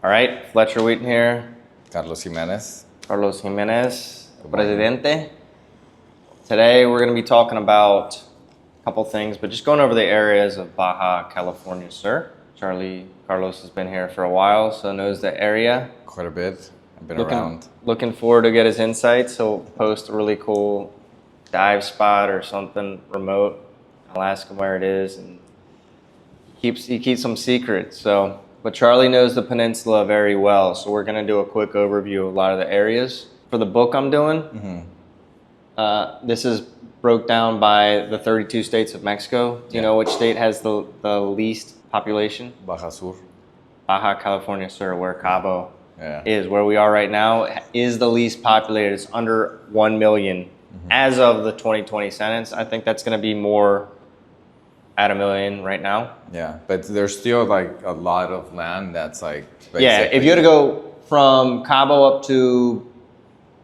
All right, Fletcher Wheaton here. Carlos Jimenez. Carlos Jimenez, Presidente. Today we're going to be talking about a couple things, but just going over the areas of Baja California Sur. Carlos has been here for a while, so knows the area. Quite a bit. I've been around. Looking forward to get his insights. He'll post a really cool dive spot or something remote. I'll ask him where it is, and he keeps some secrets. But Charlie knows the peninsula very well, so we're going to do a quick overview of a lot of the areas. For the book I'm doing, this is broke down by the 32 states of Mexico. Do you know which state has the least population? Baja Sur. Baja California Sur, where Cabo is, where we are right now, is the least populated. It's under 1 million as of the 2020 census. I think that's going to be more at 1 million right now. Yeah, but there's still like a lot of land that's like if you had to go from Cabo up to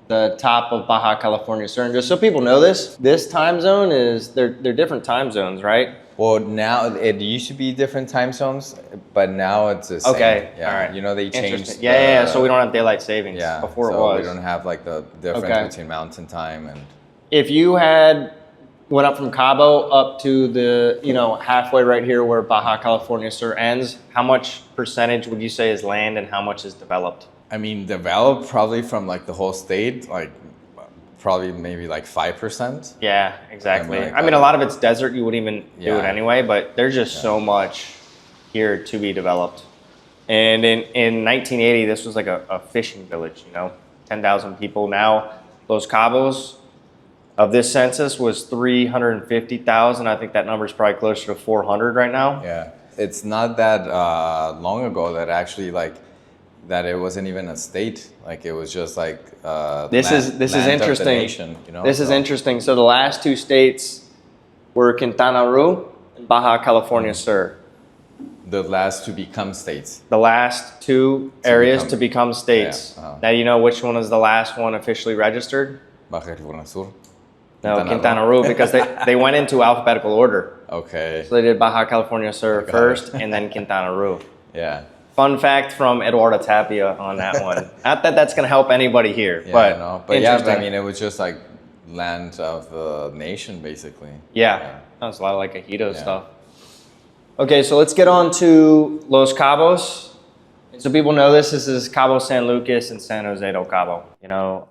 the top of Baja California Sur, and just so people know this time zone is, they're different time zones, right? Well, now it used to be different time zones, but now it's the same. Okay, yeah. all right. You know, they changed. So we don't have daylight savings. Yeah, before so it was. we don't have like the difference between mountain time and. If you went up from Cabo up to the, halfway right here where Baja California Sur ends, how much percentage would you say is land and how much is developed? I mean, developed probably from like the whole state, like probably maybe like 5%. Yeah, exactly. I mean, a lot of it's desert. You wouldn't even do it anyway, but there's just so much here to be developed. And in 1980, this was like a fishing village, 10,000 people. Now, Los Cabos of this census was 350,000. I think that number is probably closer to 400 right now. Yeah, it's not that long ago that actually that it wasn't even a state. Like it was just like this is interesting. Nation, This is interesting. So the last two states were Quintana Roo and Baja California Sur. The last to become states. The last two areas to become states. Yeah. Now you know which one is the last one officially registered? Baja California Sur. No, Quintana Roo, because they went into alphabetical order. Okay. So they did Baja California Sur first, and then Quintana Roo. Yeah. Fun fact from Eduardo Tapia on that one. Not that that's going to help anybody here, but I mean, it was just like land of the nation, basically. Yeah. That's a lot of like ejido stuff. Okay, so let's get on to Los Cabos. So people know this is Cabo San Lucas and San Jose del Cabo.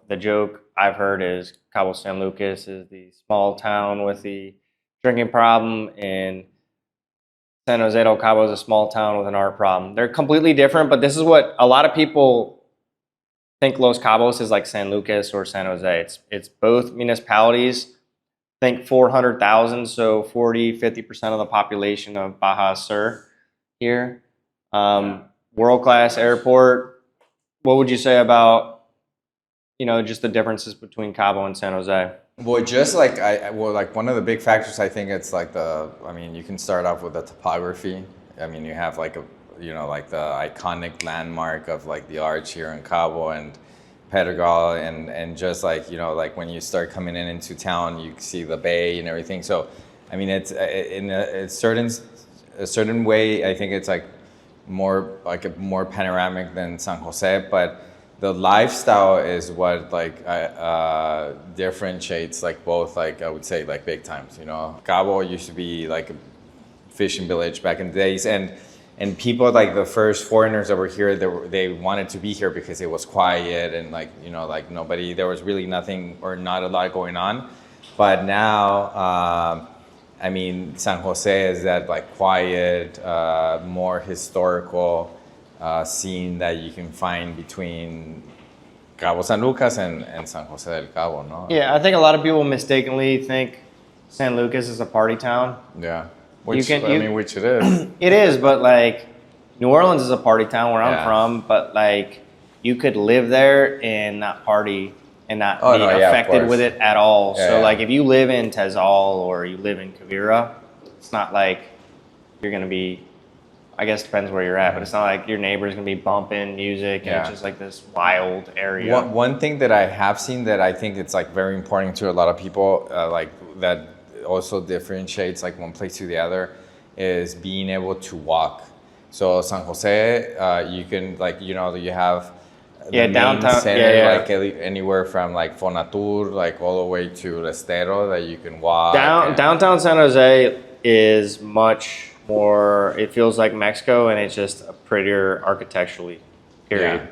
The joke I've heard is Cabo San Lucas is the small town with the drinking problem, and San Jose del Cabo is a small town with an art problem. They're completely different, but this is what a lot of people think Los Cabos is like San Lucas or San Jose. It's both municipalities. Think 400,000, so 50% of the population of Baja Sur here. World-class airport. What would you say about, just the differences between Cabo and San Jose? Well, just like one of the big factors, I think it's like you can start off with the topography. I mean, you have like the iconic landmark of like the arch here in Cabo and Pedregal, and just like when you start coming into town, you see the bay and everything. So, I mean, it's in a certain way. I think it's like more panoramic than San Jose, but the lifestyle is what differentiates both, I would say big times. Cabo used to be like a fishing village back in the days, and people the first foreigners that were here, they wanted to be here because it was quiet and nobody, there was really nothing or not a lot going on. But now, I mean, San Jose is that quiet, more historical scene that you can find between Cabo San Lucas and San Jose del Cabo, no? Yeah, I think a lot of people mistakenly think San Lucas is a party town. Yeah, which it is. It is, but New Orleans is a party town where I'm from, but you could live there and not party and not be affected with it at all. If you live in Tezal or you live in Quivira, it's not like you're going to be, I guess it depends where you're at, but it's not like your neighbor's going to be bumping music and it's just like this wild area. One thing that I have seen that I think it's very important to a lot of people, that also differentiates one place to the other, is being able to walk. So San Jose, you can like you have the Yeah, main downtown- center, yeah, yeah. like anywhere from like Fonatur, like all the way to El Estero that you can walk. and- Downtown San Jose is much more. It feels like Mexico, and it's just prettier architecturally. Period. Yeah.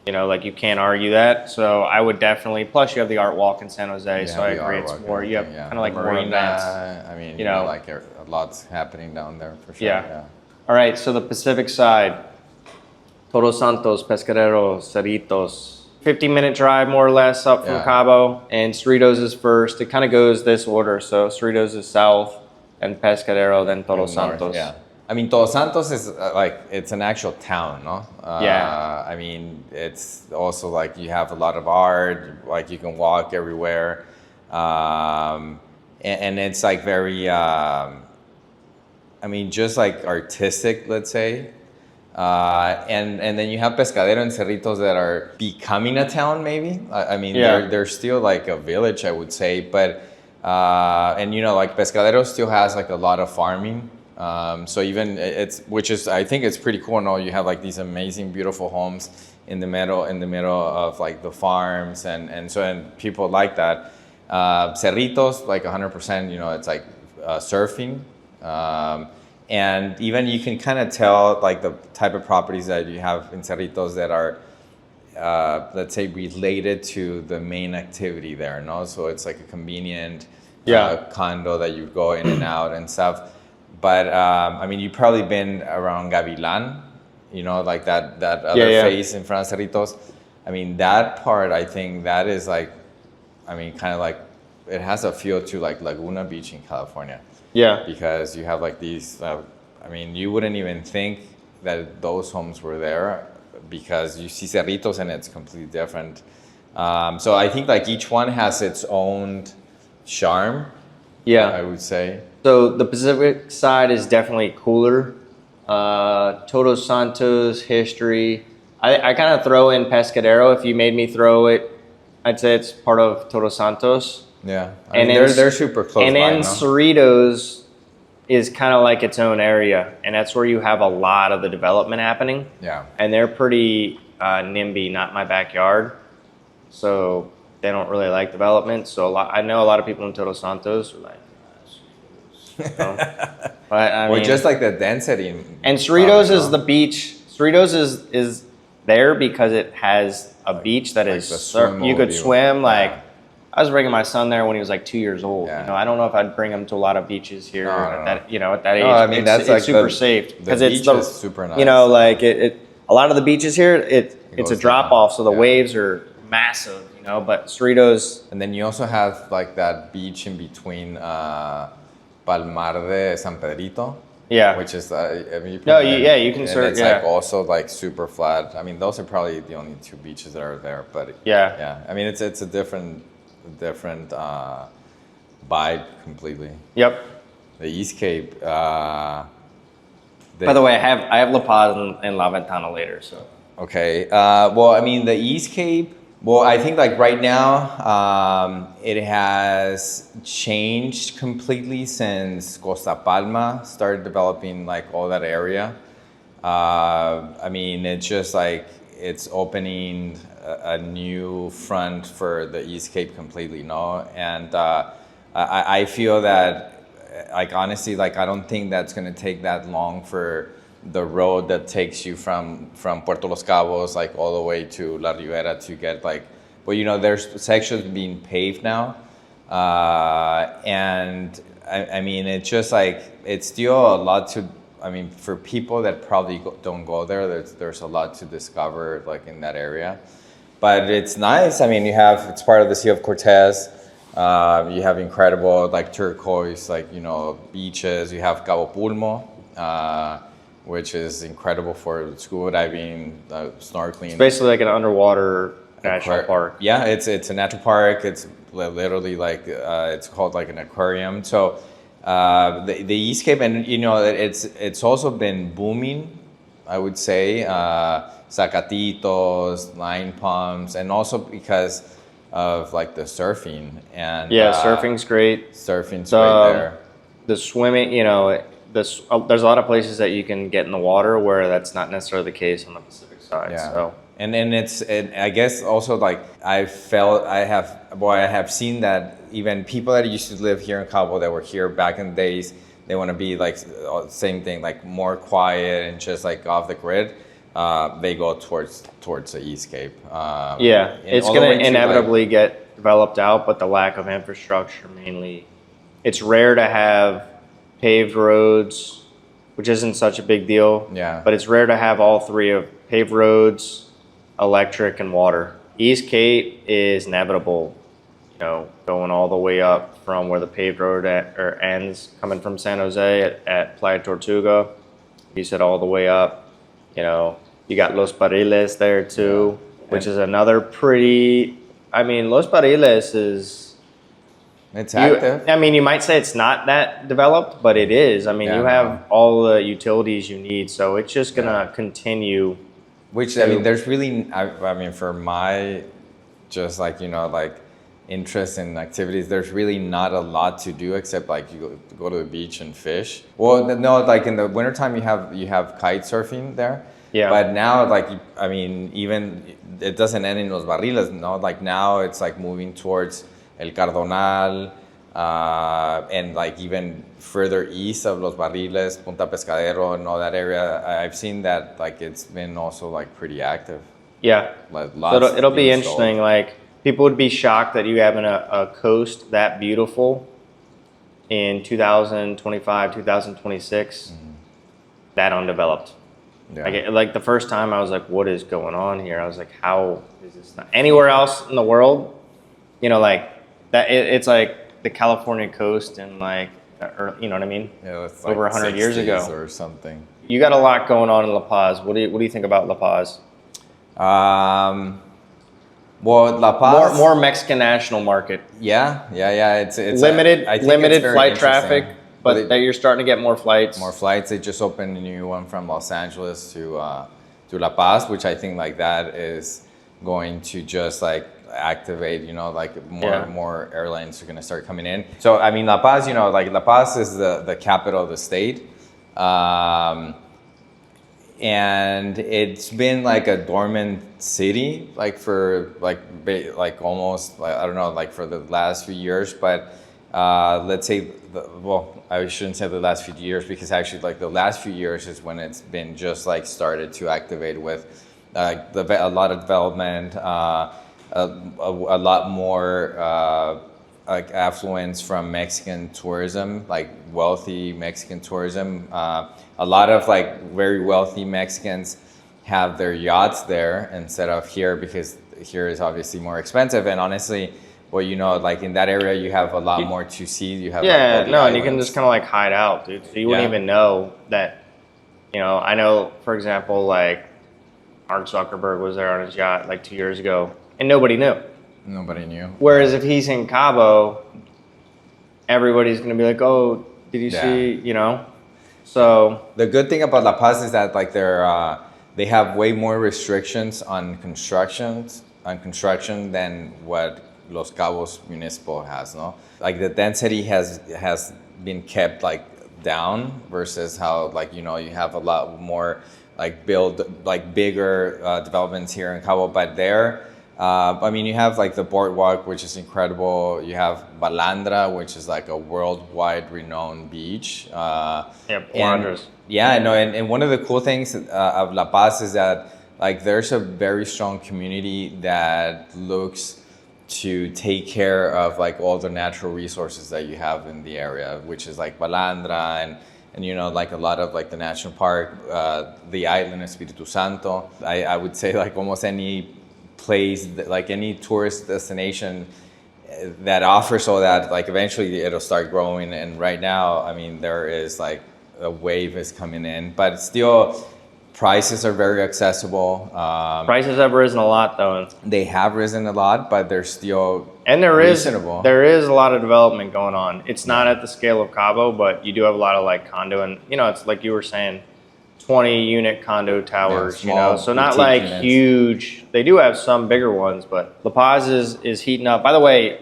You know, like you can't argue that. So I would definitely. Plus, you have the art walk in San Jose, You so have I the agree. It's artwork and more. You have everything, yeah. kind of like The more events. I mean, you know. like a lot's happening down there for sure. Yeah. All right. So the Pacific side, Todos Santos, Pescaderos, Cerritos. 15-minute drive, more or less, up from Yeah. Cabo, and Cerritos is first. It kind of goes this order. So Cerritos is south, and Pescadero, then Todos North, Santos. yeah. I mean, Todos Santos is like it's an actual town, no? Yeah. I mean, it's also like you have a lot of art, like you can walk everywhere, and it's like very, I mean, just like artistic, let's say. And then you have Pescadero and Cerritos that are becoming a town, maybe. I mean, Yeah. they're still like a village, I would say, but and like Pescadero still has like a lot of farming. So even which is I think it's pretty cool. No, you have like these amazing, beautiful homes in the middle of like the farms, and people like that. Cerritos, like 100%. It's like surfing. And even you can kind of tell like the type of properties that you have in Cerritos that are, let's say, related to the main activity there, no? So it's like a convenient condo that you go in and out and stuff. But I mean, you've probably been around Gavilan, like that other face in front of Cerritos. I mean, that part, I think that is like, I mean, kind of like, it has a feel to like Laguna Beach in California. Yeah. Because you have like these, I mean, you wouldn't even think that those homes were there because you see Cerritos and it's completely different. So I think like each one has its own charm. Yeah. I would say. So the Pacific side is definitely cooler. Todos Santos, history. I kind of throw in Pescadero. If you made me throw it, I'd say it's part of Todos Santos. Yeah, And mean, they're super close. And by, then no? Cerritos is kind of like its own area, and that's where you have a lot of the development happening. Yeah. And they're pretty NIMBY, not my backyard, so they don't really like development. So I know a lot of people in Todos Santos are like, but I mean, just like the density. and Cerritos is the beach. Cerritos is there because it has a beach that like is the you could view. swim like. Yeah. I was bringing my son there when he was like 2 years old. Yeah. I don't know if I'd bring him to a lot of beaches here No, at that at that age. No, I mean, that's it's like super the- safe the because it's beach the is super nice. like it a lot of the beaches here it's a goes drop down. off, so the Yeah. waves are massive. But Cerritos, And then you also have like that beach in between Palmar de San Pedrito. yeah, Which is, I mean, No, you can and surf, it's yeah. like also like super flat. I mean, those are probably the only two beaches that are there. But Yeah. I mean, it's a different vibe completely. yep. The East Cape. By the way, I have La Paz and La Ventana later, so Okay. Well, I mean, the East Cape. Well, I think like right now, it has changed completely since Costa Palma started developing like all that area. I mean, it's just like it's opening a new front for the East Cape completely, no? And I feel that, like honestly, like I don't think that's gonna take that long for the road that takes you from Puerto Los Cabos like all the way to La Ribera to get like, well, there's sections being paved now, and I mean it's just like it's still a lot to. I mean, for people that probably don't go there, there's a lot to discover like in that area, but it's nice. I mean, it's part of the Sea of Cortez. You have incredible like turquoise like beaches. You have Cabo Pulmo. Which is incredible for scuba diving, snorkeling. it's basically like an underwater national park. Yeah, it's a natural park. It's literally like it's called like an aquarium. So the East Cape, and it's also been booming, I would say. Zacatitos, line palms, and also because of like the surfing and Yeah, surfing's great. Surfing's right there. The swimming, there's a lot of places that you can get in the water where that's not necessarily the case on the Pacific side. Yeah. So. And I guess also like I have seen that even people that used to live here in Cabo that were here back in the days, they want to be like same thing, like more quiet and just like off the grid. They go towards the East Cape. Yeah, it's going to inevitably get developed out, but the lack of infrastructure mainly. It's rare to have paved roads, which isn't such a big deal. Yeah. But it's rare to have all three of paved roads, electric, and water. East Cape is inevitable, you know, going all the way up from where the paved road ends, coming from San Jose at Playa Tortuga. You said all the way up. You know, you got Los Barriles there too, which is another pretty. I mean, Los Barriles is. It's active. I mean, you might say it's not that developed, but it is. I mean, you have all the utilities you need, so it's just gonna continue. Which I mean, there's really. I mean, for my, just like like interest in activities, there's really not a lot to do except like you go to the beach and fish. Well, no, like in the wintertime you have kite surfing there. Yeah. But now, like, I mean, even it doesn't end in Los Barriles. No, like now it's like moving towards El Cardonal, and like even further east of Los Barriles, Punta Pescadero, and all that area. I've seen that like it's been also like pretty active. Yeah. Like so it'll be interesting. Like people would be shocked that you have a coast that beautiful in 2025, 2026, that undeveloped. Yeah. Like the first time I was like, what is going on here? I was like, how is this not anywhere else in the world? You know, like that. It's like the California coast and like, you know what I mean? Yeah, it's over 100 years ago or something. You got a lot going on in La Paz. What do you think about La Paz? Well, La Paz more Mexican national market. Yeah. It's limited flight traffic, but that you're starting to get more flights. More flights. They just opened a new one from Los Angeles to La Paz, which I think like that is going to just like activate, like more airlines are going to start coming in. So I mean, La Paz, like La Paz is the capital of the state. And it's been like a dormant city, like for like almost, like, I don't know, like for the last few years. But let's say, I shouldn't say the last few years, because actually like the last few years is when it's been just like started to activate with a lot of development, a lot more like affluence from Mexican tourism, like wealthy Mexican tourism. A lot of like very wealthy Mexicans have their yachts there instead of here, because here is obviously more expensive. And honestly, well, like in that area, you have a lot more to see. You have and you can just kind of like hide out, dude. So you wouldn't even know that. I know, for example, like Mark Zuckerberg was there on his yacht like 2 years ago, and nobody knew. Nobody knew. Whereas if he's in Cabo, everybody's gonna be like, "Oh, did you see?" So the good thing about La Paz is that like they have way more restrictions on construction than what Los Cabos municipal has. No, like the density has been kept like down versus how like you have a lot more like bigger developments here in Cabo, but there. I mean, you have like the boardwalk, which is incredible. You have Balandra, which is like a worldwide renowned beach. Wonders. And one of the cool things of La Paz is that like there's a very strong community that looks to take care of like all the natural resources that you have in the area, which is like Balandra and like a lot of like the national park, the island Espiritu Santo. I would say like almost any place like any tourist destination that offers all that, like eventually it'll start growing. And right now, I mean, there is like a wave is coming in, but still prices are very accessible. Prices have risen a lot though. They have risen a lot, but they're still reasonable. There is a lot of development going on. It's not at the scale of Cabo, but you do have a lot of like condo and it's like you were saying, 20 unit condo towers, so not like units. Huge. They do have some bigger ones, but La Paz is heating up. By the way,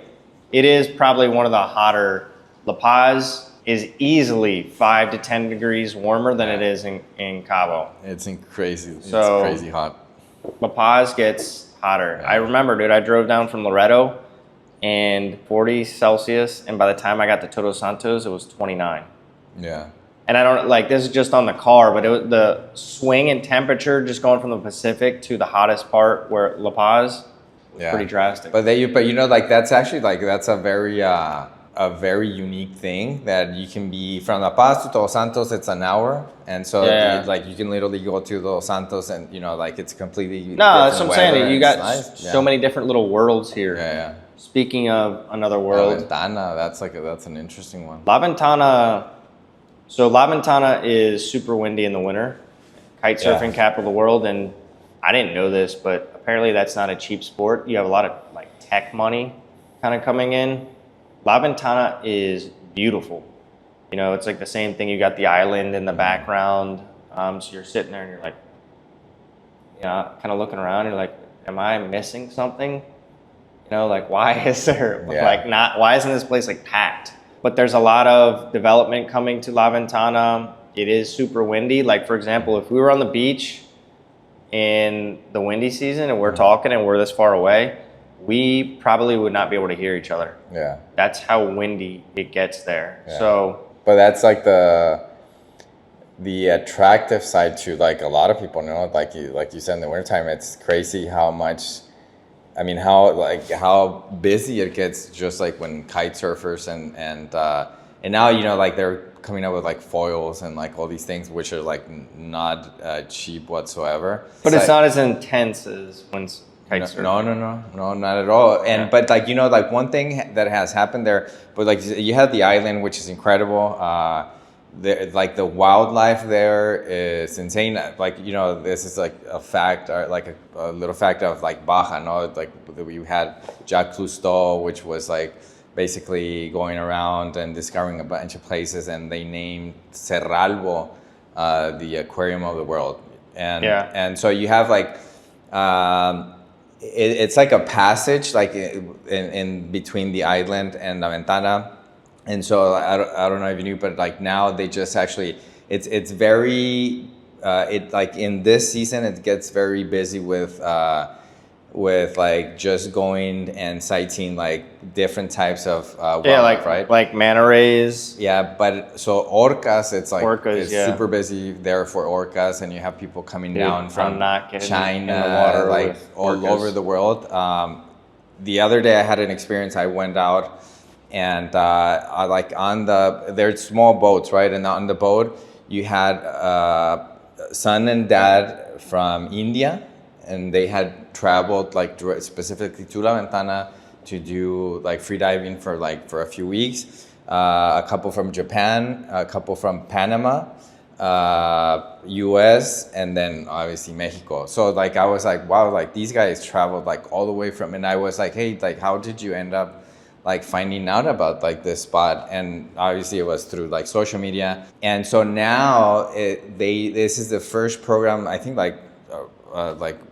it is probably one of the hotter. La Paz is easily 5 to 10 degrees warmer than it is in Cabo. It's crazy. It's So- crazy hot. La Paz gets hotter. Yeah. I remember, dude, I drove down from Loreto and 40 Celsius, and by the time I got to Todos Santos, it was 29. Yeah. And I don't, like, this is just on the car, but it was the swing in temperature just going from the Pacific to the hottest part where La Paz was Yeah. pretty drastic. But you know, like that's actually like that's a very unique thing that you can be from La Paz to Todos Santos. It's an hour, and so Yeah. like you can literally go to Todos Santos, and you know, like it's completely No, that's what I'm different saying. weather, You and got it's nice. so many different little worlds here. Yeah. Speaking of another La world, Ventana, that's an interesting one. La Ventana. So La Ventana is super windy in the winter, kite surfing capital of the world, and I didn't know this, but apparently that's not a cheap sport. You have a lot of like tech money kind of coming in. La Ventana is beautiful. You know, it's like the same thing. You got the island in the background, so you're sitting there and you're like, you know, kind of looking around. And you're like, am I missing something? You know, like why is there why isn't this place like packed? But there's a lot of development coming to La Ventana. It is super windy. Like, for example, if we were on the beach in the windy season and we're talking and we're this far away, we probably would not be able to hear each other. Yeah. That's how windy it gets there. Yeah. So, but that's like the attractive side to like a lot of people know. Like you said in the wintertime, it's crazy how much. I mean, how busy it gets just like when kite surfers and now, you know, like they're coming up with like foils and like all these things, which are like not cheap whatsoever. but it's not as intense as when kite surfing. No, not at all. And but like, you know, like one thing that has happened there, but like you have the island, which is incredible. Like the wildlife there is insane. Like, you know, this is like a fact, or like a little fact of like Baja, no? Like you had Jacques Cousteau, which was like basically going around and discovering a bunch of places, and they named Cerralbo the aquarium of the world. And so you have like it's like a passage like in between the island and La Ventana. And so I don't know if you knew, but like now they just actually it's very it like in this season it gets very busy with like just going and sightseeing like different types of wildlife, right? Like manta rays. Yeah, but so orcas, it's like Orcas, it's super busy there for orcas, and you have people coming down from I'm not getting China, in the water like with all orcas. over the world. The other day I had an experience. I went out and I like there's small boats, right? And on the boat you had son and dad from India, and they had traveled like specifically to La Ventana to do like free diving for a few weeks. A couple from Japan, a couple from Panama, US, and then obviously Mexico. So like I was like, wow, like these guys traveled like all the way from, and I was like, hey, like how did you end up like finding out about like this spot? And obviously it was through like social media. And so now this is the first program, I think like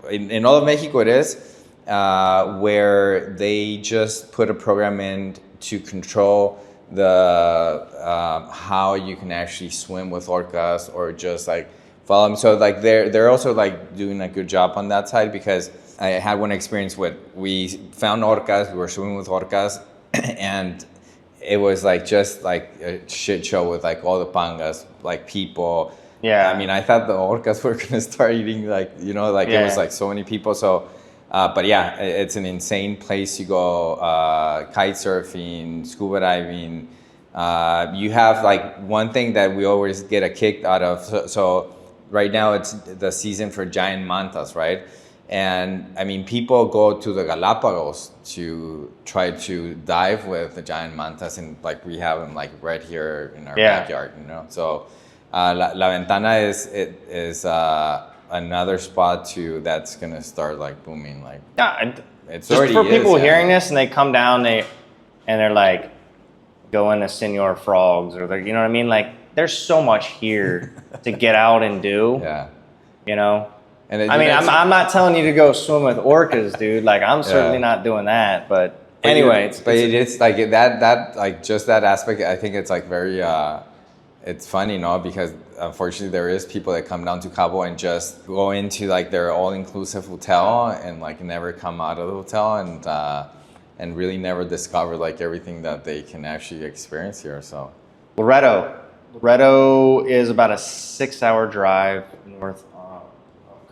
in all of Mexico it is, where they just put a program in to control the how you can actually swim with orcas or just like follow them. So like they're also like doing a good job on that side, because I had one experience with, we found orcas, we were swimming with orcas, and it was like just like a shit show with like all the pangas, like people. Yeah. I mean, I thought the orcas were gonna start eating, like, you know, like it was like so many people. So, but yeah, it's an insane place to go. Kite surfing, scuba diving. You have like one thing that we always get a kick out of. So right now it's the season for giant mantas, right? And I mean, people go to the Galapagos to try to dive with the giant mantas, and like we have them like right here in our backyard, you know. So La Ventana is another spot too that's gonna start like booming. Like it's just already for people is, hearing this and they come down, they're like going to Senor Frogs, or you know what I mean? Like there's so much here to get out and do. Yeah. You know. And I mean, I'm not telling you to go swim with orcas, dude. Like I'm certainly not doing that, but Anyway, it's like that like just that aspect. I think it's like very it's funny, no, because unfortunately there is people that come down to Cabo and just go into like their all-inclusive hotel and like never come out of the hotel and really never discover like everything that they can actually experience here. So Loreto is about a 6-hour drive north of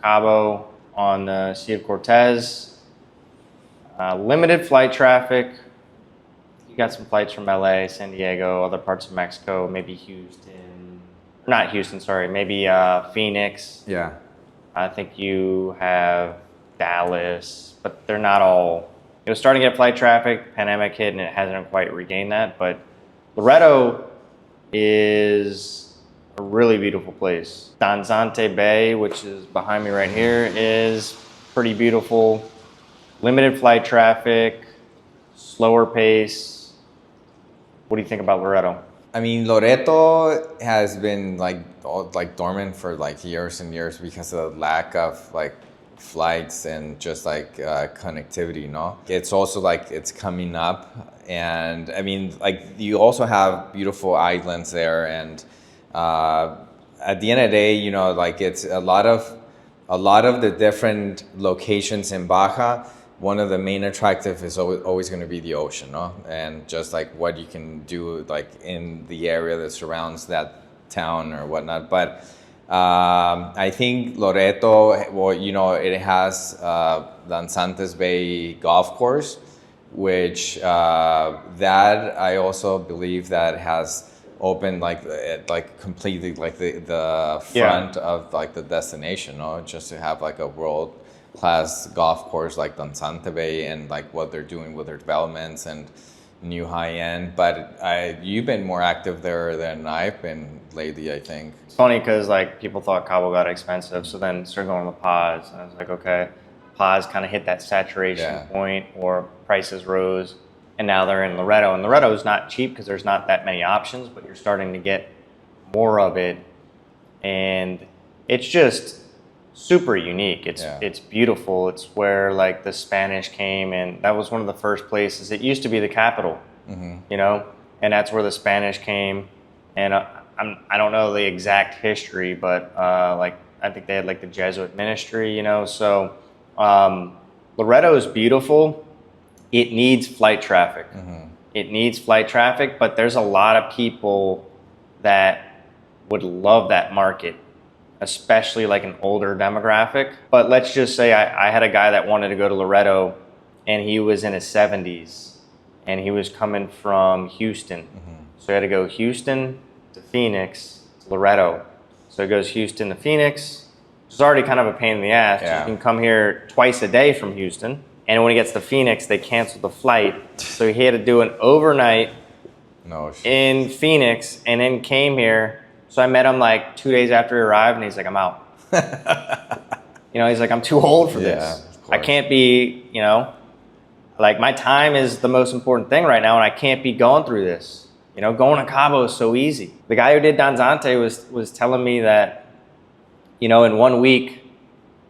Cabo on the Sea of Cortez. Limited flight traffic. You got some flights from LA, San Diego, other parts of Mexico, maybe Houston. Not Houston, sorry. Maybe Phoenix. yeah, I think you have Dallas, but they're not all. It was starting to get flight traffic, pandemic hit, and it hasn't quite regained that. But Loreto is a really beautiful place. Danzante Bay, which is behind me right here, is pretty beautiful. Limited flight traffic, slower pace. What do you think about Loreto? I mean, Loreto has been like dormant for like years and years because of the lack of like flights and just like connectivity, no? It's also like it's coming up, and I mean, like you also have beautiful islands there, and at the end of the day, you know, like it's a lot of the different locations in Baja. One of the main attractive is always going to be the ocean, no? And just like what you can do like in the area that surrounds that town or whatnot. But I think Loreto, well, you know, it has Danzantes Bay Golf Course, which that I also believe that has opened like completely like the front of like the destination, no? Just to have like a world class golf course like Danzante Bay and like what they're doing with their developments and new high end. But you've been more active there than I've been lately, I think. It's funny because like people thought Cabo got expensive, so then started going to La Paz, and I was like, okay, Paz kind of hit that saturation point, or prices rose, and now they're in Loreto. And Loreto is not cheap because there's not that many options, but you're starting to get more of it, and it's just super unique. It's beautiful. It's where like the Spanish came, and that was one of the first places. It used to be the capital, you know, and that's where the Spanish came. And I don't know the exact history, but like I think they had like the Jesuit ministry, you know. So Loreto is beautiful. It needs flight traffic. It needs flight traffic, but there's a lot of people that would love that market, especially like an older demographic. But let's just say I had a guy that wanted to go to Loreto, and he was in his 70s, and he was coming from Houston. So he had to go Houston to Phoenix to Loreto. So he goes Houston to Phoenix, which is already kind of a pain in the ass. You can come here twice a day from Houston. And when he gets to Phoenix, they canceled the flight. So he had to do an overnight in Phoenix, and then came here. So I met him like 2 days after he arrived, and he's like, I'm out. You know, he's like, I'm too old for this. I can't be, you know, like my time is the most important thing right now, and I can't be going through this. You know, going to Cabo is so easy. The guy who did Danzante was telling me that, you know, in 1 week,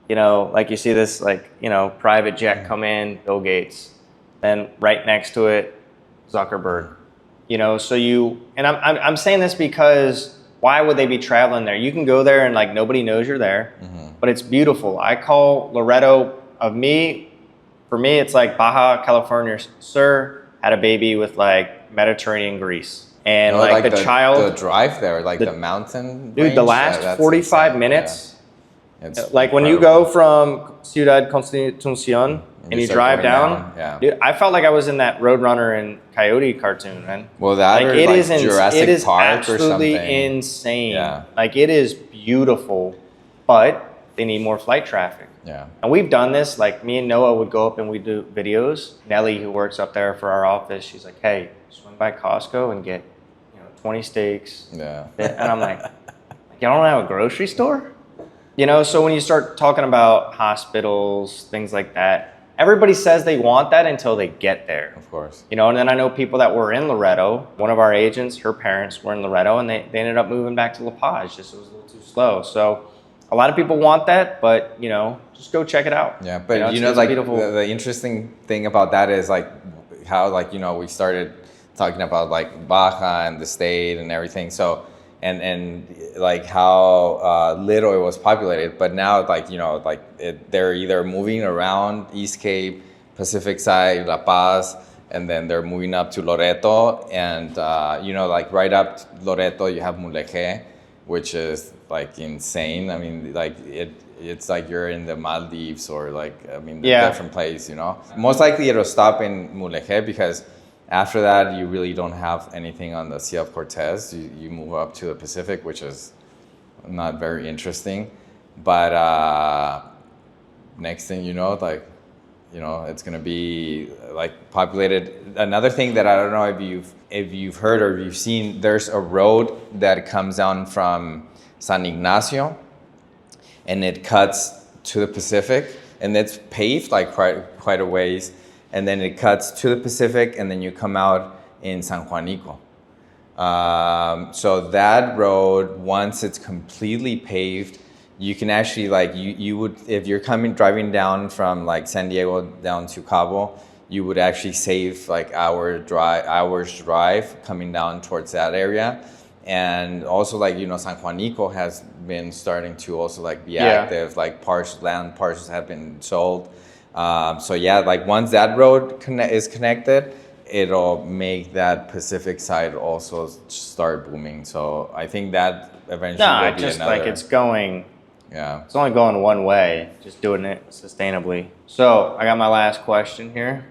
you know, like you see this, like, you know, private jet come in, Bill Gates, then right next to it, Zuckerberg. You know, so and I'm saying this because why would they be traveling there? You can go there and like nobody knows you're there, but it's beautiful. I call Loreto for me, it's like Baja California Sur had a baby with like Mediterranean Greece. And like the drive there, like the mountain dude, range, the last 45 minutes, it's like incredible. when you go from Ciudad Constitucion and you drive down, dude, I felt like I was in that Roadrunner and Coyote cartoon, man. Well, that like, or it like is Jurassic Park or something. Absolutely insane. Like it is beautiful, but they need more flight traffic. And we've done this. Like me and Noah would go up and we do videos. Nelly, who works up there for our office, she's like, "Hey, swing by Costco and get, 20 steaks." And I'm like, "Y'all don't have a grocery store?" You know, so when you start talking about hospitals, things like that, everybody says they want that until they get there. Of course. You know, and then I know people that were in Loreto. One of our agents, her parents were in Loreto, and they ended up moving back to La Paz. Just it was a little too slow. So a lot of people want that, but, just go check it out. Yeah, but like the interesting thing about that is like how like, you know, we started talking about like Baja and the state and everything. So, and like how little it was populated, but now like, you know, like they're either moving around East Cape, Pacific side, La Paz, and then they're moving up to Loreto. And, you know, like right up Loreto, you have Mulegé, which is like insane. I mean, like it's like you're in the Maldives or like, I mean, a different place, you know. Most likely it'll stop in Mulegé because after that, you really don't have anything on the Sea of Cortez. You move up to the Pacific, which is not very interesting. But next thing you know, like, you know, it's gonna be like populated. Another thing that I don't know if you've heard or you've seen, there's a road that comes down from San Ignacio, and it cuts to the Pacific, and it's paved like quite a ways. And then it cuts to the Pacific, and then you come out in San Juanico. So that road, once it's completely paved, you can actually like you would, if you're driving down from like San Diego down to Cabo, you would actually save like hours drive coming down towards that area. And also like, you know, San Juanico has been starting to also like be active, like land parcels have been sold. So yeah, like once that road is connected, it'll make that Pacific side also start booming. So I think that eventually will be just another. like it's going. Yeah. It's only going one way. Just doing it sustainably. So I got my last question here.